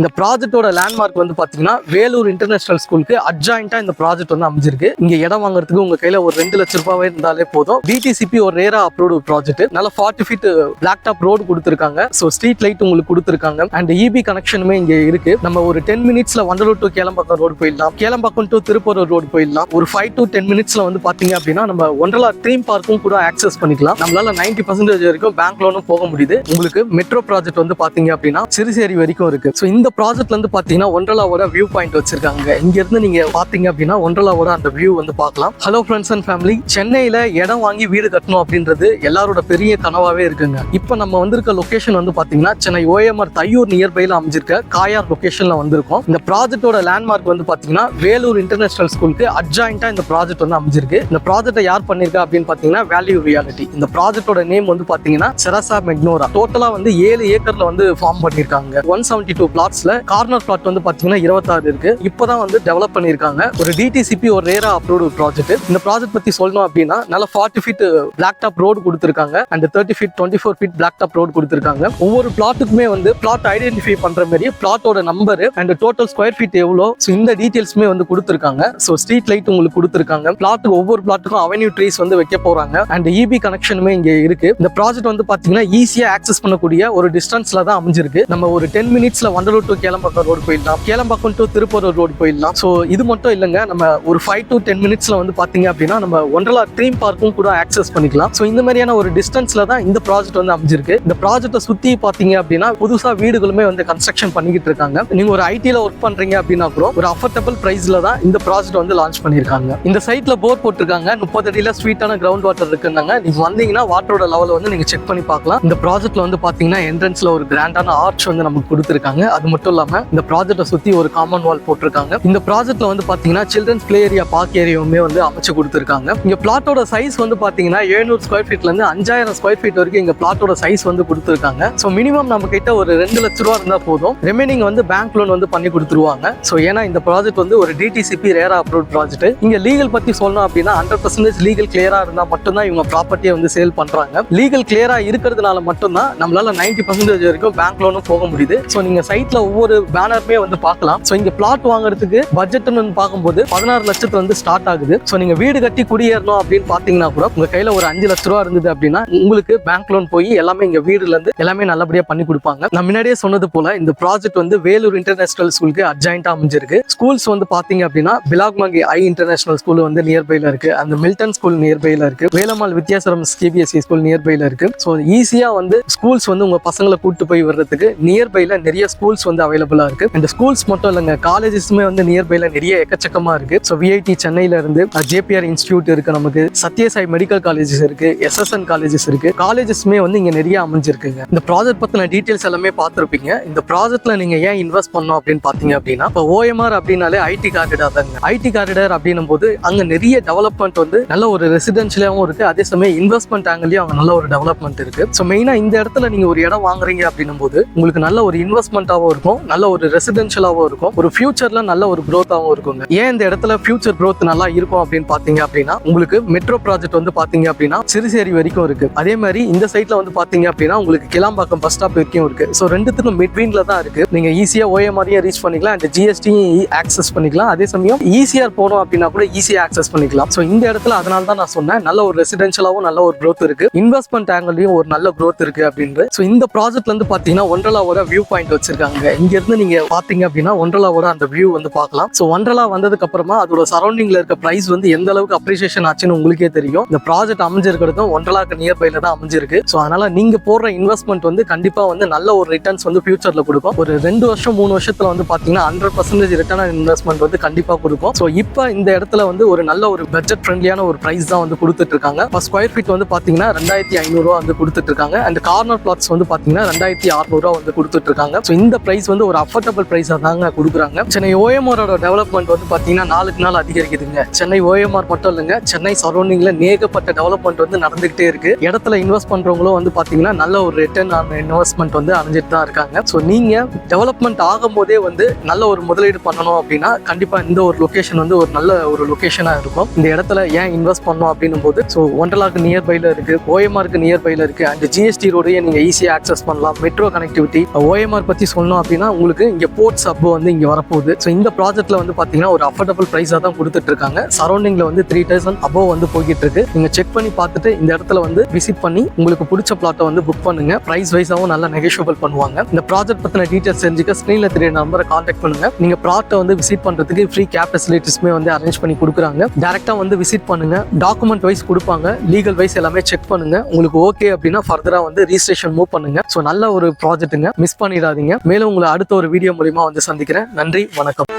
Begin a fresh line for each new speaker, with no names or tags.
இந்த ப்ராஜெக்டோட லேண்ட்மார்க் வந்து பாத்தீங்கன்னா வேலூர் இன்டர்நேஷனல் ஸ்கூலுக்கு அட்ஜாயிண்டா இந்த ப்ராஜெக்ட் வந்து அமைஞ்சிருக்கு. இங்க இடம் வாங்குறதுக்கு உங்க கையில ஒரு 2 லட்சம் ரூபாய் இருந்தாலே போதும். டிடிசிபி ஒரு ரேரா அப்ரூவ்டு ப்ராஜெக்ட். நல்ல 40 ஃபீட் பிளாக் டாப் ரோடு கொடுத்துருக்காங்க. ஸோ ஸ்ட்ரீட் லைட் உங்களுக்கு கொடுத்துருக்காங்க. அண்ட் இபி கனெக்ஷனுமே இங்க இருக்கு. நம்ம ஒரு 10 மினிட்ஸ்ல வண்டலூர் டு கேளம்பாக்கம் ரோடு போயிடலாம், கேளம்பாக்கம் டு திருப்பூர் ரோடு போயிடலாம். ஒரு 5 to 10 மினிட்ஸ்ல வந்து பாத்தீங்க அப்படின்னா நம்ம ஒண்டலா ட்ரீம் பார்க்கும் கூட ஆக்சஸ் பண்ணிக்கலாம். நம்மளால 90% வரைக்கும் பேங்க் லோனும் போக முடியுது. உங்களுக்கு மெட்ரோ ப்ராஜெக்ட் வந்து பாத்தீங்க அப்படின்னா சிறுசேரி வரைக்கும் இருக்கு. ஸோ இந்த ப்ராஜெக்ட்ல இருந்து பாத்தீங்கன்னா ஒண்டலாவோட வியூ பாயிண்ட் வச்சிருக்காங்க. இங்க இருந்து நீங்க பாத்தீங்க அப்படின்னா ஒண்டலாவோட அந்த வியூ வந்து பார்க்கலாம். ஹலோ ஃப்ரெண்ட்ஸ் அண்ட் ஃபேமிலி, சென்னையில இடம் வாங்கி வீடு கட்டணும் அப்படின்றது எல்லாரோட பெரிய கனவாவே இருக்குங்க. இப்போ நம்ம வந்திருக்க லொகேஷன் வந்து பாத்தீங்கன்னா சென்னை OMR தையூர் நியர்பைல அமைஞ்சிருக்க காயார் லொகேஷன்ல வந்திருக்கோம். இந்த ப்ராஜெக்டோட லேண்ட்மார்க் வந்து பாத்தீங்கன்னா வேலூர் இன்டர்நேஷனல் ஸ்கூலுக்கு அட்ஜாயிண்டா இந்த ப்ராஜெக்ட் வந்து அமைஞ்சிருக்கு. இந்த ப்ராஜெக்ட்டை யார் பண்ணிருக்கா அப்படின்னு பாத்தீங்கன்னா வேல்யூ ரியாலிட்டி. இந்த ப்ராஜெக்டோட நேம் வந்து பாத்தீங்கன்னா செரசா மெக்னோரா. டோட்டலா வந்து 7 ஏக்கர்ல வந்து ஃபார்ம் பண்ணிருக்காங்க. 172 பிளாட்ஸ்ல கார்னர் பிளாட் வந்து பாத்தீங்கன்னா 26 இருக்கு. இப்பதான் வந்து டெவலப் பண்ணிருக்காங்க. ஒரு டிடிசிபி ஒரு ரேரா அப்ரூவ்டு ப்ராஜெக்ட். இந்த ப்ராஜெக்ட் பத்தி சொல்லணும் அப்படின்னா நல்ல 40 ஃபீட் பிளாக் டாப் ரோடு கொடுத்துருக்காங்க. And 30 feet 24 feet black top road கொடுத்துருக்காங்க. ஒவ்வொரு பிளாட்டுக்குமே வந்து பிளாட் ஐடென்டிஃபை பண்ற மாதிரி பிளாட்டோட number and total square feet எவ்வளோ, இந்த டீடைல்ஸ்மே வந்து கொடுத்துருக்காங்க. ஸோ ஸ்ட்ரீட் லைட் உங்களுக்கு கொடுத்துருக்காங்க. பிளாட்டுக்கு ஒவ்வொரு பிளாட்டுக்கும் அவென்யூ ட்ரீஸ் வந்து வைக்க போறாங்க. அண்ட் இபி கனெக்ஷனுமே இங்க இருக்கு. இந்த ப்ராஜெக்ட் வந்து பாத்தீங்கன்னா ஈஸியா ஆக்சஸ் பண்ணக்கூடிய ஒரு டிஸ்டன்ஸ்ல தான் அமைஞ்சிருக்கு. நம்ம ஒரு 10 மினிட்ஸ்ல வண்டலூர் டு கேளம்பாக்கம் ரோடு போயிடலாம், கேளம்பாக்கம் டு திருப்பூர் ரோடு போயிடலாம். ஸோ இது மட்டும் இல்லைங்க, நம்ம ஒரு 5 to 10 மினிட்ஸ்ல வந்து பாத்தீங்க அப்படின்னா நம்ம ஒண்டலா ட்ரீம் பார்க்கும் கூட ஆக்சஸ் பண்ணிக்கலாம். ஸோ இந்த மாதிரியான ஒரு டிஸ்டன்ஸ்ல தான் இந்த ப்ராஜெக்ட் வந்து அமைஞ்சிருக்கு. இந்த ப்ராஜெக்ட்டை சுத்தி பாத்தீங்க அப்படின்னா புதுசா வீடுகளுமே வந்து கன்ஸ்ட்ரக்ஷன் பண்ணிக்கிட்டு இருக்காங்க. நீங்க ஒரு ஐடில ஒர்க் பண்றீங்க அப்படின்னா கூட ஒரு அஃபோர்டபிள் பிரைஸ்ல தான் இந்த ப்ராஜெக்ட் வந்து லான்ச் பண்ணிருக்காங்க. இந்த சைட்ல போர் போட்டிருக்காங்க. 30 அடியில ஸ்வீட்டான கிரவுண்ட் வாட்டர் இருக்குன்னாங்க. நீங்க வந்தீங்கன்னா வாட்டரோட லெவல் வந்து நீங்க செக் பண்ணி பார்க்கலாம். இந்த ப்ராஜெக்ட்ல வந்து பாத்தீங்கன்னா என்ட்ரன்ஸ்ல ஒரு கிராண்டான ஆர்ச் வந்து நமக்கு கொடுத்துருக்காங்க. அது மட்டும் இல்லாம இந்த ப்ராஜெக்ட்டை சுத்தி ஒரு காமன் வால் போட்டிருக்காங்க. இந்த ப்ராஜெக்ட்ல வந்து பாத்தீங்கன்னா சில்ட்ரன்ஸ் பிளே ஏரியா பார்க் ஏரியாவுமே வந்து அமைச்சு கொடுத்துருக்காங்க. இங்க பிளாட்டோட சைஸ் வந்து பாத்தீங்கன்னா 700 ஸ்கொயர் ஃபீட்ல இருந்து 5000 ஸ்கொயர் ஃபீட் வரைக்கும் இங்க பிளாட்டோட சைஸ் வந்து கொடுத்துருக்காங்க. ஸோ மினிமம் நம்ம கிட்ட ஒரு 2 லட்ச ரூபா இருந்தா போதும். ரிமைனிங் வந்து பேங்க் லோன் வந்து பண்ணி கொடுத்துருவாங்க. ஸோ ஏன்னா இந்த ப்ராஜெக்ட் வந்து ஒரு டிடிசிபி ரேரா அப்ரூவ்ட் ப்ராஜெக்ட். இங்க லீகல் பத்தி சொல்லணும் அப்படின்னா 100% லீகல் கிளியரா இருந்தா மட்டும்தான் இவங்க ப்ராப்பர்ட்டியை வந்து சேல் பண்றாங்க. லீகல் கிளியரா இருக்கிறதுனால மட்டும்தான் நம்மளால 90% வரைக்கும் பேங்க் லோனும் போக முடியுது. ஸோ நீங்க சைட்ல ஒவ்வொரு பேனருமே வந்து பார்க்கலாம். ஸோ இங்க பிளாட் வாங்குறதுக்கு பட்ஜெட்னு வந்து பார்க்கும்போது 16 லட்சத்துல வந்து ஸ்டார்ட் ஆகுது. ஸோ நீங்க வீடு கட்டி குடியேறணும் அப்படின்னு பாத்தீங்கன்னா கூட உங்க கையில ஒரு 5 லட்ச ரூபா இருந்தது அப்படின்னா உங்களுக்கு பேங்க் லோன் போய் எல்லாமே இங்க வீடுல இருந்து எல்லாமே நல்லபடியா பண்ணி கொடுப்பாங்க. நான் முன்னாடியே சொன்னது போல இந்த ப்ராஜெக்ட் வந்து வேலூர் இன்டர்நேஷனல் ஸ்கூலுக்கு அட்ஜாயிண்டா அமைஞ்சிருக்கு. ஸ்கூல்ஸ் வந்து பாத்தீங்க அப்படின்னா பிலாக்மங்கி ஐ இன்டர்நேஷனல் ஸ்கூல் வந்து நியர்பைல இருக்கு. அந்த மில்டன் ஸ்கூல் நியர்பைல இருக்கு. வேலம்மாள் வித்யாசரம் CBSE ஸ்கூல் நியர்பைல இருக்கு. ஸோ ஈஸியா வந்து ஸ்கூல்ஸ் வந்து உங்க பசங்களை கூட்டு போய் வர்றதுக்கு நியர்பைல நிறைய ஸ்கூல்ஸ் வந்து அவைலபிளா இருக்கு. இந்த ஸ்கூல்ஸ் மட்டும் இல்லைங்க, காலேஜஸ்மே வந்து நியர்பைல நிறைய எக்கச்சக்கமா இருக்கு. ஸோ VIT சென்னையில இருந்து JPR இன்ஸ்டிடியூட் இருக்கு, நமக்கு சத்யசாய் மெடிக்கல் காலேஜஸ் இருக்கு, SSN காலேஜஸ் இருக்கு. காலேஜஸ்மே வந்து இங்க நிறைய அமைஞ்சிருக்குங்க. இந்த ப்ராஜெக்ட் பத்தின டீடைல்ஸ் எல்லாமே பார்த்திருப்பீங்க. இந்த ப்ராஜெக்ட்ல நீங்க ஏன் இன்வெஸ்ட் பண்ணணும் அப்படின்னு பாத்தீங்க அப்படின்னா இப்போ OMR அப்படின்னாலே ஐடி காரிடார் தாங்க. ஐடி காரிடார் அப்படின்னும் போது அங்க நிறைய டெவலப்மெண்ட் வந்து நல்ல ஒரு ரெசிடென்ஷியலாவும் இருக்கு. அதே சமயம் இன்வெஸ்ட்மெண்ட் ஆங்கிலையும் அங்க நல்ல ஒரு டெவலப்மெண்ட் இருக்கு. ஸோ மெயினா இந்த இடத்துல நீங்க ஒரு இடம் வாங்குறீங்க அப்படின்னும் போது உங்களுக்கு நல்ல ஒரு இன்வெஸ்ட்மெண்ட்டாகவும் இருக்கும், நல்ல ஒரு ரெசிடென்ஷியலாகவும் இருக்கும், ஒரு ஃபியூச்சர்ல நல்ல ஒரு க்ரோத்தாகவும் இருக்குங்க. ஏன் இந்த இடத்துல ஃபியூச்சர் க்ரோத் நல்லா இருக்கும் அப்படின்னு பாத்தீங்க அப்படின்னா உங்களுக்கு மெட்ரோ ப்ராஜெக்ட் வந்து பாத்தீங்க அப்படின்னா சிறுசேரி வரைக்கும் இருக்கு. அதே மாதிரி இந்த சைட்ல வந்து பாத்தீங்க அப்படின்னா உங்களுக்கு கிளாம்பாக்கம் பஸ் ஸ்டாப் வரைக்கும் இருக்கு. ஸோ ரெண்டுத்துக்கும் மிட்வீன்ல தான் இருக்கு. நீங்க ஈஸியா OMR ரீச் பண்ணிக்கலாம் அண்ட் GST ஆக்சஸ் பண்ணிக்கலாம். அதே சமயம் ஈஸியா போனோம் அப்படின்னா கூட ஈஸியா ஆக்சஸ் பண்ணிக்கலாம். ஸோ இந்த இடத்துல அதனால தான் நான் சொன்னேன் நல்ல ஒரு ரெசிடென்ஷியலாவும் நல்ல ஒரு க்ரோத் இருக்கு, இன்வெஸ்ட்மெண்ட் ஆங்கிலையும் ஒரு நல்ல க்ரோத் இருக்கு அப்படின்னு. ஸோ இந்த ப்ராஜெக்ட்ல இருந்து பாத்தீங்கன்னா ஒண்டலாவோட வியூ பாயிண்ட் வச்சிருக்காங்க. இங்க இருந்து நீங்க பாத்தீங்க அப்படின்னா ஒண்டலாவோட அந்த வியூ வந்து பார்க்கலாம். ஸோ ஒண்டலா வந்ததுக்கு அப்புறமா அதோட சரௌண்டிங்ல இருக்க பிரைஸ் வந்து எந்த அளவுக்கு அப்ரிசியேஷன் ஆச்சுன்னு உங்களுக்கே தெரியும். இந்த ப்ராஜெக்ட் அமைஞ்சிருக்கிறதும் ஒண்டலாக்கு நியர்பைல தான் அமைஞ்சிருக்கு. ஸோ அதனால நீங்க போடுற இன்வெஸ்ட்மெண்ட் வந்து கண்டிப்பா வந்து நல்ல ஒரு ரிட்டர்ன்ஸ் வந்து ஃபியூச்சர்ல கொடுக்கும். ஒரு 2 வருஷம் 3 வருஷத்துல வந்து பாத்தீங்கன்னா 100% ரிட்டர்ன் ஆன் இன்வெஸ்ட்மெண்ட் வந்து கண்டிப்பா கொடுக்கும். ஸோ இப்போ இந்த இடத்துல வந்து ஒரு நல்ல ஒரு பட்ஜெட் ஃப்ரெண்ட்லியான ஒரு பிரைஸ் தான் வந்து கொடுத்துட்டு இருக்காங்க. ஸ்கொயர் ஃபீட் வந்து பாத்தீங்கன்னா 2500 ரூபா வந்து கொடுத்துட்டு இருக்காங்க. அண்ட் கார்னர் பிளாட்ஸ் வந்து பாத்தீங்கன்னா 2600 ரூபா வந்து கொடுத்துட்டு இருக்காங்க. ஸோ இந்த பிரைஸ் வந்து ஒரு அஃபோர்டபிள் பிரைஸா தாங்க கொடுக்குறாங்க. சென்னை OMR டெவலப்மெண்ட் வந்து பாத்தீங்கன்னா நாளுக்கு நாள் அதிகரிக்குதுங்க. சென்னை OMR மட்டும் இல்லைங்க, சென்னை சரௌண்டிங்ல ஏகப்பட்ட டெவலப்மெண்ட் வந்து நடந்துகிட்டே இருக்கு. இடத்துல இன்வெஸ்ட் பண்றவங்களும் வந்து பாத்தீங்கன்னா நல்ல ஒரு ரிட்டர்ன் ஆன் இன்வெஸ்ட்மெண்ட் வந்து அடைஞ்சிட்டு தான் இருக்காங்க. ஸோ நீங்க டெவலப்மெண்ட் ஆகும் போதே வந்து நல்ல ஒரு முதலீடு பண்ணணும் அப்படின்னா கண்டிப்பா இந்த ஒரு லொகேஷன் வந்து ஒரு நல்ல ஒரு லொகேஷனா இருக்கும். இந்த இடத்துல ஏன் இன்வெஸ்ட் பண்ணணும் அப்படின்னும் போது ஸோ ஒண்டலாக்கு நியர்பைல இருக்கு, OMR நியர்பைல இருக்கு, அண்ட் GST ரோடையே நீங்க ஈஸியா ஆக்சஸ் பண்ணலாம். மெட்ரோ கனெக்டிவிட்டி OMR பத்தி சொல்லணும் அப்படின்னா உங்களுக்கு இங்க போர்ட்ஸ் ஹப் வந்து இங்க வரப்போகுது. ஸோ இந்த ப்ராஜெக்ட்ல வந்து பாத்தீங்கன்னா ஒரு அஃபோர்டபுள் பிரைஸா தான் கொடுத்துட்டு இருக்காங்க. சரௌண்டிங்ல வந்து 3000 above வந்து போய்கிட்டு இருக்கு. நீங்க செக் பண்ணி பார்த்துட்டு இந்த இடத்துல வந்து விசிட் பண்ணி உங்களுக்கு பிடிச்ச பிளாட்டை வந்து புக் பண்ணுங்க. பிரைஸ் வைஸாவும் நல்லா நெகோஷியபிள் பண்ணுவாங்க. இந்த ப்ராஜெக்ட் பத்தின டீடைல்ஸ் தெரிஞ்சுக்க ஸ்கிரீன்ல தெரிய நம்பரை கான்டாக்ட் பண்ணுங்க. நீங்க ப்ளாட்டை வந்து விசிட் பண்றதுக்கு ஃப்ரீ கேப் ஃபெசிலிட்டிஸ்மே வந்து அரேஞ்ச் பண்ணி கொடுக்குறாங்க. டைரக்டா வந்து விசிட் பண்ணுங்க. டாக்குமெண்ட் வைஸ் கொடுப்பாங்க, லீகல் வைஸ் எல்லாமே செக் பண்ணுங்க. உங்களுக்கு ஓகே அப்படின்னா ஃபர்தரா வந்து ரிஜிஸ்ட்ரேஷன் மூவ் பண்ணுங்க. ஸோ நல்ல ஒரு ப்ராஜெக்ட்டுங்க, மிஸ் பண்ணிடாதீங்க. மேலும் உங்களை அடுத்த ஒரு வீடியோ மூலியமா வந்து சந்திக்கிறேன். நன்றி, வணக்கம்.